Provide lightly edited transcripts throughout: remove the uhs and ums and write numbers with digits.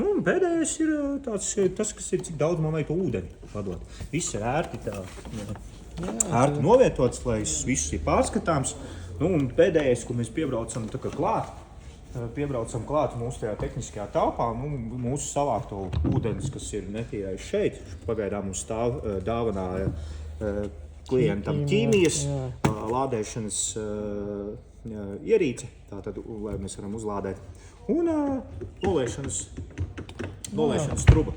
Un pēdējais ir tas, kas ir, cik daudz man vajag to ūdeni padot. Viss ir ērti ērti novietots, lai viss ir pārskatāms. Un pēdējais, ko mēs piebraucam klāt mūsu tajā tehniskajā telpā, mūsu savākto ūdens, kas ir netierējis šeit. Pagaidām mums stāv dāvanāja klientam ķīmijas lādēšanas ierīce, tātad, lai mēs varam uzlādēt, un nolēšanas truba.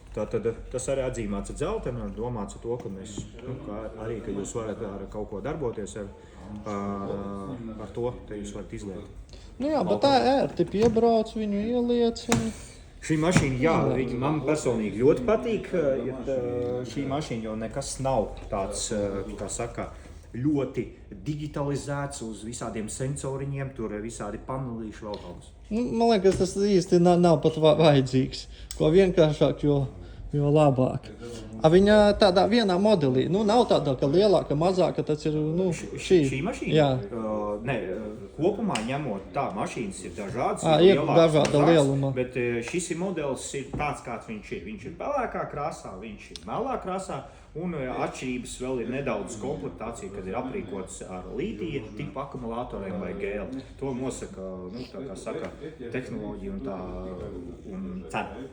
Tātad tas arī atzīmāts ar dzeltenu un domāts ar to, ka mēs, arī, ka jūs varat ar kaut ko darboties ar to, te jūs varat izliet. Jā, bet tā ērti piebrauc, viņu ieliec. Šī mašīna, man personīgi ļoti patīk, šī mašīna jau nekas nav tāds, kā saka, ļoti digitalizēts uz visādiem sensoriņiem, tur visādi panelīši vēl kaut kas. Man liekas, tas īsti nav pat vajadzīgs. Ko vienkāršāk, jo labāk. Viņa tādā vienā modelī, nav tāda, ka lielāka, mazāka, tas ir, Šī mašīna? Jā. Kopumā ņemot tā, mašīnas ir dažādas, ir dažāda lieluma. Bet šis modelis ir tāds, kāds viņš ir. Viņš ir pelēkā krāsā, viņš ir melnā krāsā, un atšķirības vēl ir nedaudz komplektācija, kad ir aprīkots ar lītija tipu akumulatoriem vai gēli. To nosaka, tā kā saka, tehnoloģija un cena,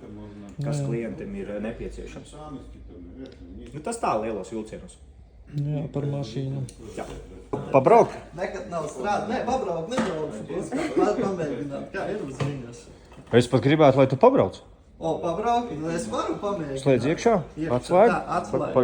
kas klientam ir nepieciešams. Tas tā lielos vilcienos. Jā, par mašīnu. Jā. Pabraukt? Nekad nav strādāt. Nē, pabraukt nebraukšu. Pamēģināt, kā ir uz viņas. Es pat gribētu, lai tu pabrauc. Pabraukt? Es varu pamēģināt. Slēdz iekšā? Atslēg? Atslēg.